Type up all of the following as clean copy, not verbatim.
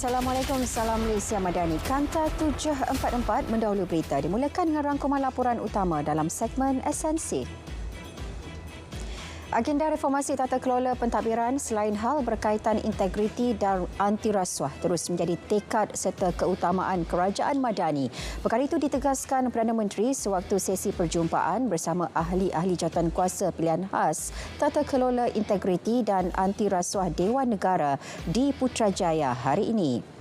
Assalamualaikum, salam Malaysia Madani. Kanta 744 mendahului berita dimulakan dengan rangkuman laporan utama dalam segmen esensi. Agenda reformasi tata kelola pentadbiran selain hal berkaitan integriti dan anti rasuah terus menjadi tekad serta keutamaan kerajaan Madani. Perkara itu ditegaskan Perdana Menteri sewaktu sesi perjumpaan bersama ahli-ahli jawatankuasa pilihan khas tata kelola integriti dan anti rasuah Dewan Negara di Putrajaya hari ini.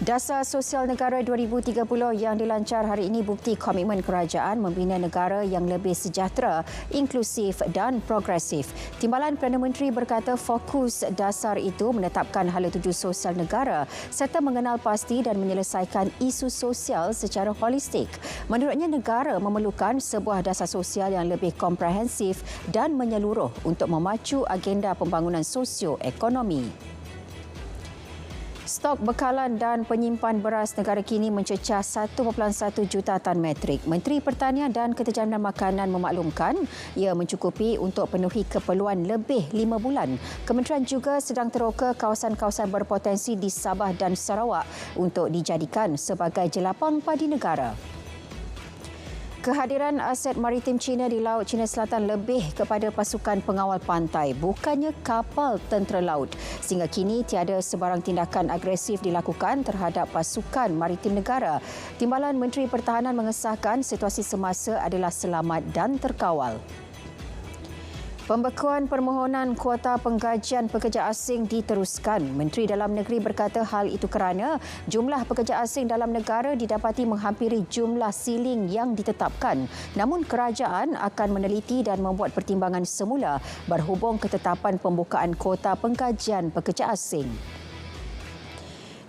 Dasar Sosial Negara 2030 yang dilancar hari ini bukti komitmen kerajaan membina negara yang lebih sejahtera, inklusif dan progresif. Timbalan Perdana Menteri berkata fokus dasar itu menetapkan hala tuju sosial negara serta mengenal pasti dan menyelesaikan isu sosial secara holistik. Menurutnya, negara memerlukan sebuah dasar sosial yang lebih komprehensif dan menyeluruh untuk memacu agenda pembangunan sosio-ekonomi. Stok bekalan dan penyimpan beras negara kini mencecah 1.1 juta tan metrik. Menteri Pertanian dan Ketajanan Makanan memaklumkan ia mencukupi untuk penuhi keperluan lebih 5 bulan. Kementerian juga sedang teroka kawasan-kawasan berpotensi di Sabah dan Sarawak untuk dijadikan sebagai jelapang padi negara. Kehadiran aset maritim China di Laut China Selatan lebih kepada pasukan pengawal pantai, bukannya kapal tentera laut. Sehingga kini tiada sebarang tindakan agresif dilakukan terhadap pasukan maritim negara. Timbalan Menteri Pertahanan mengesahkan situasi semasa adalah selamat dan terkawal. Pembekuan permohonan kuota penggajian pekerja asing diteruskan. Menteri Dalam Negeri berkata hal itu kerana jumlah pekerja asing dalam negara didapati menghampiri jumlah siling yang ditetapkan. Namun kerajaan akan meneliti dan membuat pertimbangan semula berhubung ketetapan pembukaan kuota penggajian pekerja asing.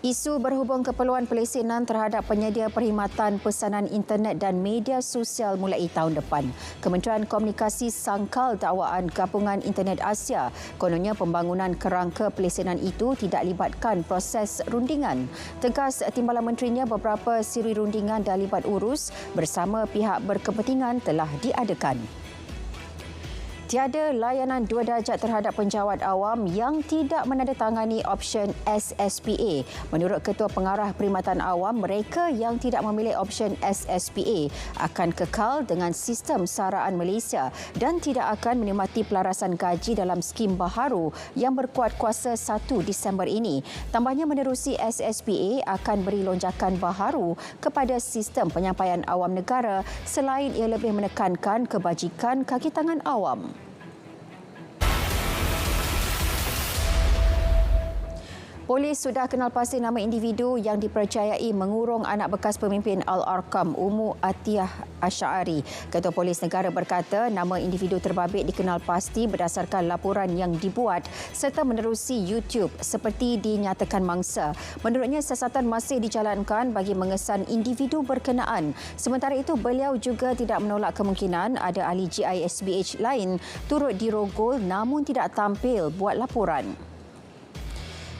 Isu berhubung keperluan pelesinan terhadap penyedia perkhidmatan pesanan internet dan media sosial mulai tahun depan. Kementerian Komunikasi sangkal dakwaan Gabungan Internet Asia. Kononnya pembangunan kerangka pelesinan itu tidak libatkan proses rundingan. Tegas timbalan menterinya, beberapa siri rundingan dan libat urus bersama pihak berkepentingan telah diadakan. Tiada layanan 2 darjat terhadap penjawat awam yang tidak menandatangani option SSPA. Menurut Ketua Pengarah Perkhidmatan Awam, mereka yang tidak memilih option SSPA akan kekal dengan sistem saraan Malaysia dan tidak akan menikmati pelarasan gaji dalam skim baharu yang berkuat kuasa 1 Disember ini. Tambahnya, menerusi SSPA akan beri lonjakan baharu kepada sistem penyampaian awam negara selain ia lebih menekankan kebajikan kaki tangan awam. Polis sudah kenal pasti nama individu yang dipercayai mengurung anak bekas pemimpin Al-Arkam, Umu Atiyah Asy'ari. Ketua Polis Negara berkata nama individu terbabit dikenal pasti berdasarkan laporan yang dibuat serta menerusi YouTube seperti dinyatakan mangsa. Menurutnya, siasatan masih dijalankan bagi mengesan individu berkenaan. Sementara itu, beliau juga tidak menolak kemungkinan ada ahli GISBH lain turut dirogol namun tidak tampil buat laporan.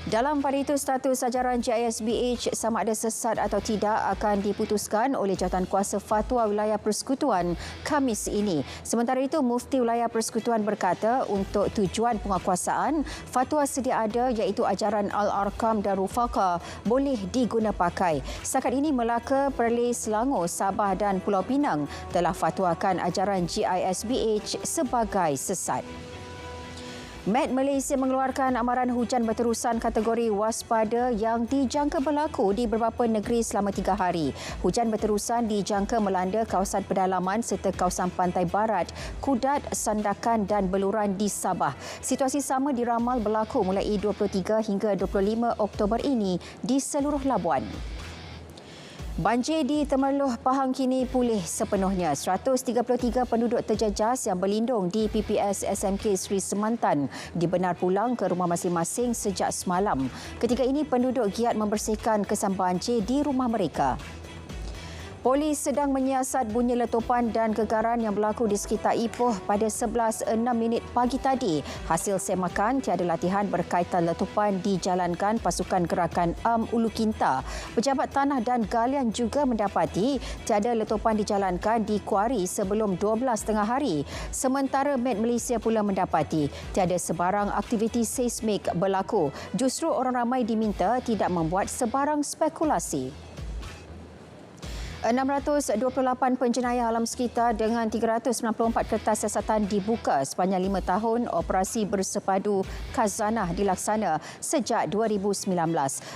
Dalam pada itu, status ajaran GISBH sama ada sesat atau tidak akan diputuskan oleh Jawatankuasa Fatwa Wilayah Persekutuan Khamis ini. Sementara itu, Mufti Wilayah Persekutuan berkata untuk tujuan penguatkuasaan, fatwa sedia ada iaitu ajaran Al-Arkam dan Rufaqa boleh diguna pakai. Setakat ini, Melaka, Perlis, Selangor, Sabah dan Pulau Pinang telah fatwakan ajaran GISBH sebagai sesat. Met Malaysia mengeluarkan amaran hujan berterusan kategori waspada yang dijangka berlaku di beberapa negeri selama 3 hari. Hujan berterusan dijangka melanda kawasan pedalaman serta kawasan pantai barat, Kudat, Sandakan dan Beluran di Sabah. Situasi sama diramal berlaku mulai 23 hingga 25 Oktober ini di seluruh labuan. Banjir di Temerloh Pahang kini pulih sepenuhnya. 133 penduduk terjejas yang berlindung di PPS SMK Sri Semantan dibenar pulang ke rumah masing-masing sejak semalam. Ketika ini penduduk giat membersihkan kesan banjir di rumah mereka. Polis sedang menyiasat bunyi letupan dan gegaran yang berlaku di sekitar Ipoh pada 11.06 pagi tadi. Hasil semakan tiada latihan berkaitan letupan dijalankan pasukan gerakan Ulu Kinta. Pejabat tanah dan galian juga mendapati tiada letupan dijalankan di kuari sebelum 12.30 hari. Sementara Met Malaysia pula mendapati tiada sebarang aktiviti seismik berlaku. Justru orang ramai diminta tidak membuat sebarang spekulasi. 628 penjenayah alam sekitar dengan 394 kertas siasatan dibuka sepanjang 5 tahun operasi bersepadu khazanah dilaksana sejak 2019.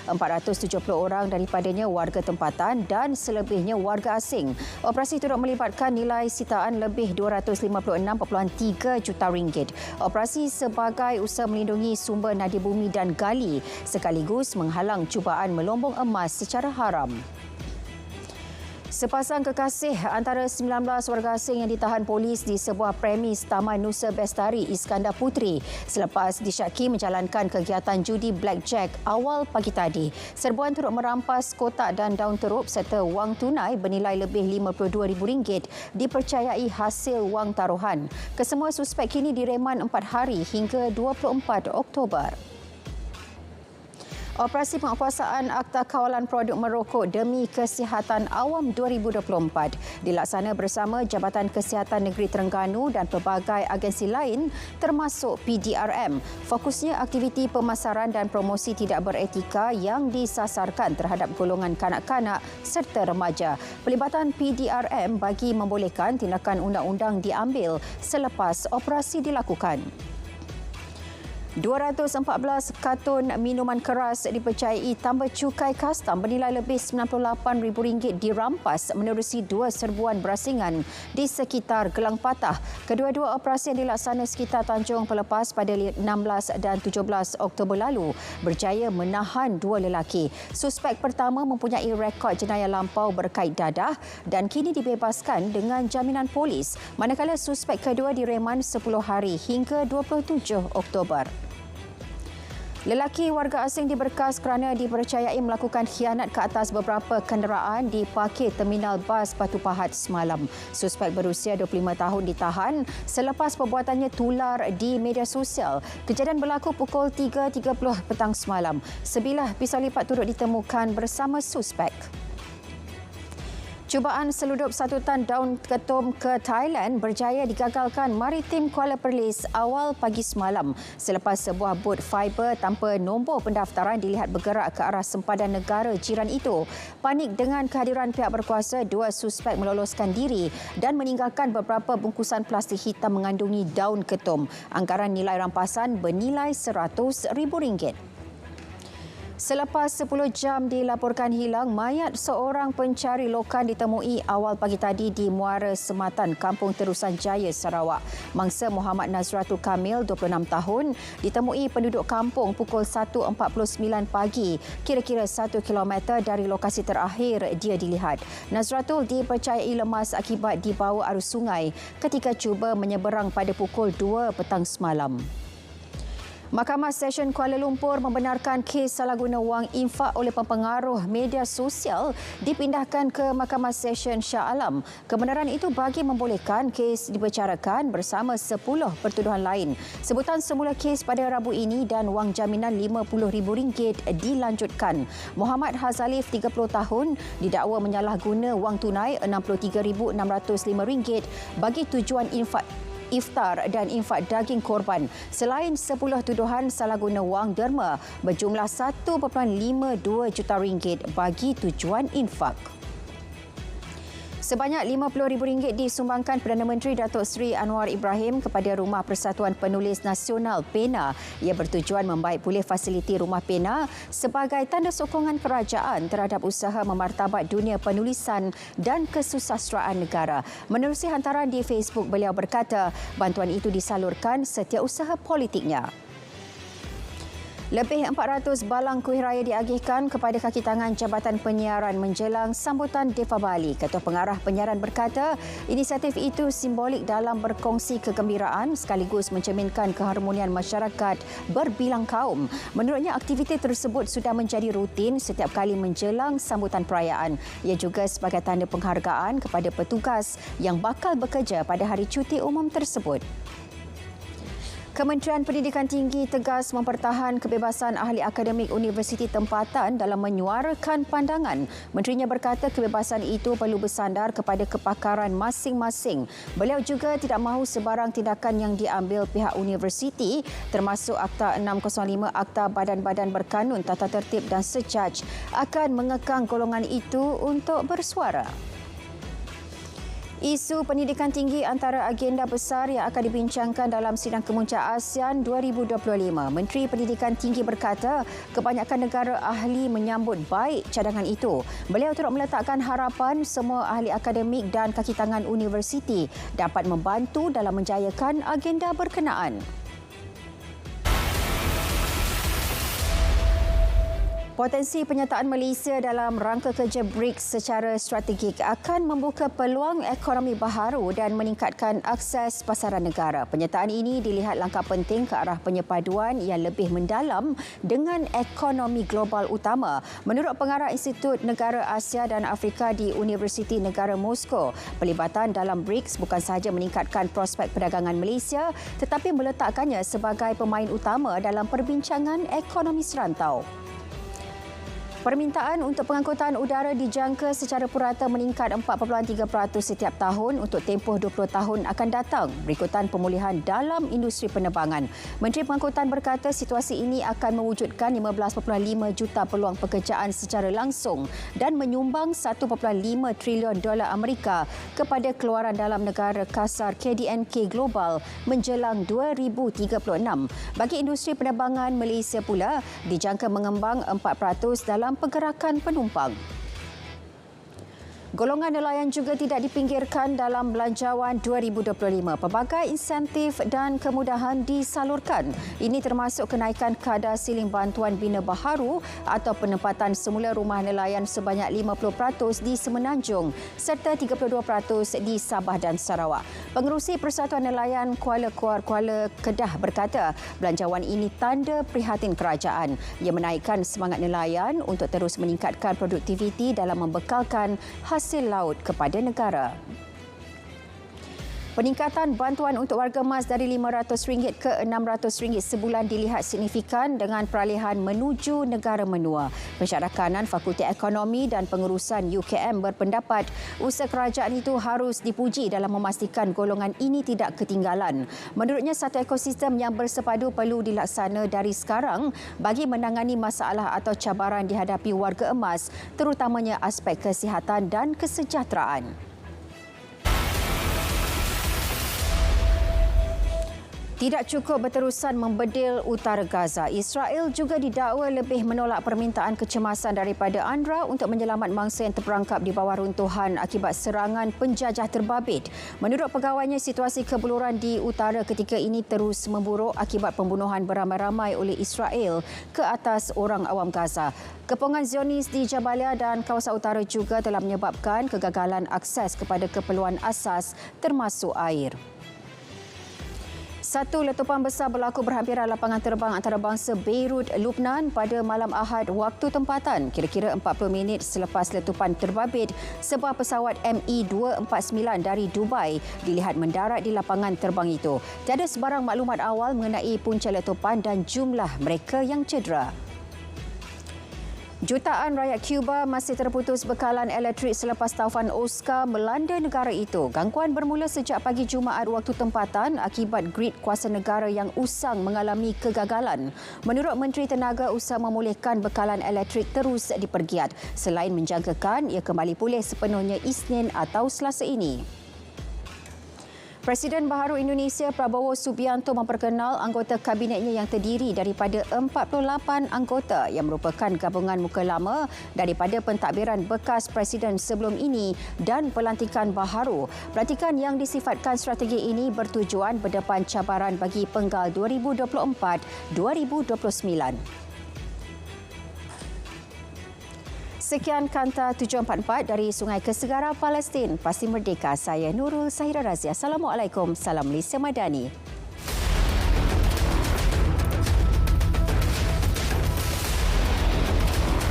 470 orang daripadanya warga tempatan dan selebihnya warga asing. Operasi turut melibatkan nilai sitaan lebih 256.3 juta ringgit. Operasi sebagai usaha melindungi sumber nadi bumi dan gali sekaligus menghalang cubaan melombong emas secara haram. Sepasang kekasih antara 19 warga asing yang ditahan polis di sebuah premis Taman Nusa Bestari Iskandar Puteri selepas disyaki menjalankan kegiatan judi blackjack awal pagi tadi. Serbuan turut merampas kotak dan daun terup serta wang tunai bernilai lebih RM52,000 dipercayai hasil wang taruhan. Kesemua suspek kini direman 4 hari hingga 24 Oktober. Operasi penguasaan Akta Kawalan Produk Merokok demi Kesihatan Awam 2024 dilaksana bersama Jabatan Kesihatan Negeri Terengganu dan pelbagai agensi lain termasuk PDRM. Fokusnya aktiviti pemasaran dan promosi tidak beretika yang disasarkan terhadap golongan kanak-kanak serta remaja. Pelibatan PDRM bagi membolehkan tindakan undang-undang diambil selepas operasi dilakukan. 214 kartun minuman keras dipercayai tambah cukai kastam bernilai lebih RM98,000 dirampas menerusi 2 serbuan berasingan di sekitar Gelang Patah. Kedua-dua operasi yang dilaksana sekitar Tanjung Pelepas pada 16 dan 17 Oktober lalu berjaya menahan 2 lelaki. Suspek pertama mempunyai rekod jenayah lampau berkait dadah dan kini dibebaskan dengan jaminan polis, manakala suspek kedua direman 10 hari hingga 27 Oktober. Lelaki warga asing diberkas kerana dipercayai melakukan khianat ke atas beberapa kenderaan di parkir terminal bas Batu Pahat semalam. Suspek berusia 25 tahun ditahan selepas perbuatannya tular di media sosial. Kejadian berlaku pukul 3.30 petang semalam. Sebilah pisau lipat turut ditemukan bersama suspek. Cubaan seludup 1 tan daun ketum ke Thailand berjaya digagalkan Maritim Kuala Perlis awal pagi semalam selepas sebuah bot fiber tanpa nombor pendaftaran dilihat bergerak ke arah sempadan negara jiran itu. Panik dengan kehadiran pihak berkuasa, 2 suspek meloloskan diri dan meninggalkan beberapa bungkusan plastik hitam mengandungi daun ketum. Anggaran nilai rampasan bernilai RM100,000. Selepas 10 jam dilaporkan hilang, mayat seorang pencari lokan ditemui awal pagi tadi di Muara Sematan, Kampung Terusan Jaya, Sarawak. Mangsa Muhammad Nazratul Kamil, 26 tahun, ditemui penduduk kampung pukul 1.49 pagi, kira-kira 1 kilometer dari lokasi terakhir dia dilihat. Nazratul dipercayai lemas akibat dibawa arus sungai ketika cuba menyeberang pada pukul 2 petang semalam. Mahkamah Session Kuala Lumpur membenarkan kes salah guna wang infak oleh pempengaruh media sosial dipindahkan ke Mahkamah Session Shah Alam. Kebenaran itu bagi membolehkan kes dibicarakan bersama 10 pertuduhan lain. Sebutan semula kes pada Rabu ini dan wang jaminan RM50,000 dilanjutkan. Muhammad Hazalif, 30 tahun, didakwa menyalahguna wang tunai RM63,605 bagi tujuan iftar dan infak daging korban. Selain 10 tuduhan salah guna wang derma berjumlah RM1.52 juta bagi tujuan infak. Sebanyak RM50,000 disumbangkan Perdana Menteri Datuk Seri Anwar Ibrahim kepada Rumah Persatuan Penulis Nasional PENA. Ia bertujuan membaik pulih fasiliti Rumah PENA sebagai tanda sokongan kerajaan terhadap usaha memartabat dunia penulisan dan kesusasteraan negara. Menerusi hantaran di Facebook, beliau berkata bantuan itu disalurkan setiausaha politiknya. Lebih 400 balang kuih raya diagihkan kepada kaki tangan Jabatan Penyiaran menjelang sambutan Deva Bali. Ketua Pengarah Penyiaran berkata, inisiatif itu simbolik dalam berkongsi kegembiraan sekaligus mencerminkan keharmonian masyarakat berbilang kaum. Menurutnya, aktiviti tersebut sudah menjadi rutin setiap kali menjelang sambutan perayaan. Ia juga sebagai tanda penghargaan kepada petugas yang bakal bekerja pada hari cuti umum tersebut. Kementerian Pendidikan Tinggi tegas mempertahan kebebasan ahli akademik universiti tempatan dalam menyuarakan pandangan. Menterinya berkata kebebasan itu perlu bersandar kepada kepakaran masing-masing. Beliau juga tidak mahu sebarang tindakan yang diambil pihak universiti termasuk Akta 605 Akta Badan-Badan Berkanun Tata Tertib dan Sejaj akan mengekang golongan itu untuk bersuara. Isu pendidikan tinggi antara agenda besar yang akan dibincangkan dalam Sidang Kemuncak ASEAN 2025. Menteri Pendidikan Tinggi berkata kebanyakan negara ahli menyambut baik cadangan itu. Beliau turut meletakkan harapan semua ahli akademik dan kaki tangan universiti dapat membantu dalam menjayakan agenda berkenaan. Potensi penyertaan Malaysia dalam rangka kerja BRICS secara strategik akan membuka peluang ekonomi baharu dan meningkatkan akses pasaran negara. Penyertaan ini dilihat langkah penting ke arah penyepaduan yang lebih mendalam dengan ekonomi global utama. Menurut Pengarah Institut Negara Asia dan Afrika di Universiti Negara Moskow, pelibatan dalam BRICS bukan sahaja meningkatkan prospek perdagangan Malaysia tetapi meletakkannya sebagai pemain utama dalam perbincangan ekonomi serantau. Permintaan untuk pengangkutan udara dijangka secara purata meningkat 4.3% setiap tahun untuk tempoh 20 tahun akan datang berikutan pemulihan dalam industri penerbangan. Menteri Pengangkutan berkata situasi ini akan mewujudkan 15.5 juta peluang pekerjaan secara langsung dan menyumbang 1.5 trilion dolar Amerika kepada keluaran dalam negara kasar KDNK global menjelang 2036. Bagi industri penerbangan, Malaysia pula dijangka mengembang 4% dalam pergerakan penumpang. Golongan nelayan juga tidak dipinggirkan dalam Belanjawan 2025. Pelbagai insentif dan kemudahan disalurkan. Ini termasuk kenaikan kadar siling bantuan bina baharu atau penempatan semula rumah nelayan sebanyak 50% di Semenanjung serta 32% di Sabah dan Sarawak. Pengerusi Persatuan Nelayan Kuala Kedah berkata, belanjawan ini tanda prihatin kerajaan. Ia menaikkan semangat nelayan untuk terus meningkatkan produktiviti dalam membekalkan hasil laut kepada negara. Peningkatan bantuan untuk warga emas dari RM500 ke RM600 sebulan dilihat signifikan dengan peralihan menuju negara menua. Pensyarah kanan Fakulti Ekonomi dan Pengurusan UKM berpendapat usaha kerajaan itu harus dipuji dalam memastikan golongan ini tidak ketinggalan. Menurutnya, satu ekosistem yang bersepadu perlu dilaksana dari sekarang bagi menangani masalah atau cabaran dihadapi warga emas, terutamanya aspek kesihatan dan kesejahteraan. Tidak cukup berterusan membedil utara Gaza. Israel juga didakwa lebih menolak permintaan kecemasan daripada UNRWA untuk menyelamat mangsa yang terperangkap di bawah runtuhan akibat serangan penjajah terbabit. Menurut pegawainya, situasi kebeluran di utara ketika ini terus memburuk akibat pembunuhan beramai-ramai oleh Israel ke atas orang awam Gaza. Kepungan Zionis di Jabalia dan kawasan utara juga telah menyebabkan kegagalan akses kepada keperluan asas termasuk air. Satu letupan besar berlaku berhampiran lapangan terbang antarabangsa Beirut, Lubnan pada malam Ahad waktu tempatan. Kira-kira 40 minit selepas letupan terbabit, sebuah pesawat ME-249 dari Dubai dilihat mendarat di lapangan terbang itu. Tiada sebarang maklumat awal mengenai punca letupan dan jumlah mereka yang cedera. Jutaan rakyat Cuba masih terputus bekalan elektrik selepas taufan Oscar melanda negara itu. Gangguan bermula sejak pagi Jumaat waktu tempatan akibat grid kuasa negara yang usang mengalami kegagalan. Menurut Menteri Tenaga, usaha memulihkan bekalan elektrik terus dipergiat selain menjangkakan ia kembali pulih sepenuhnya Isnin atau Selasa ini. Presiden Baharu Indonesia Prabowo Subianto memperkenal anggota kabinetnya yang terdiri daripada 48 anggota yang merupakan gabungan muka lama daripada pentadbiran bekas Presiden sebelum ini dan pelantikan baharu. Pelantikan yang disifatkan strategi ini bertujuan berdepan cabaran bagi penggal 2024-2029. Sekian Kanta 744 dari Sungai Kesegara, Palestin. Pasti Merdeka. Saya Nurul Sahira Razia. Assalamualaikum. Salam Malaysia Madani.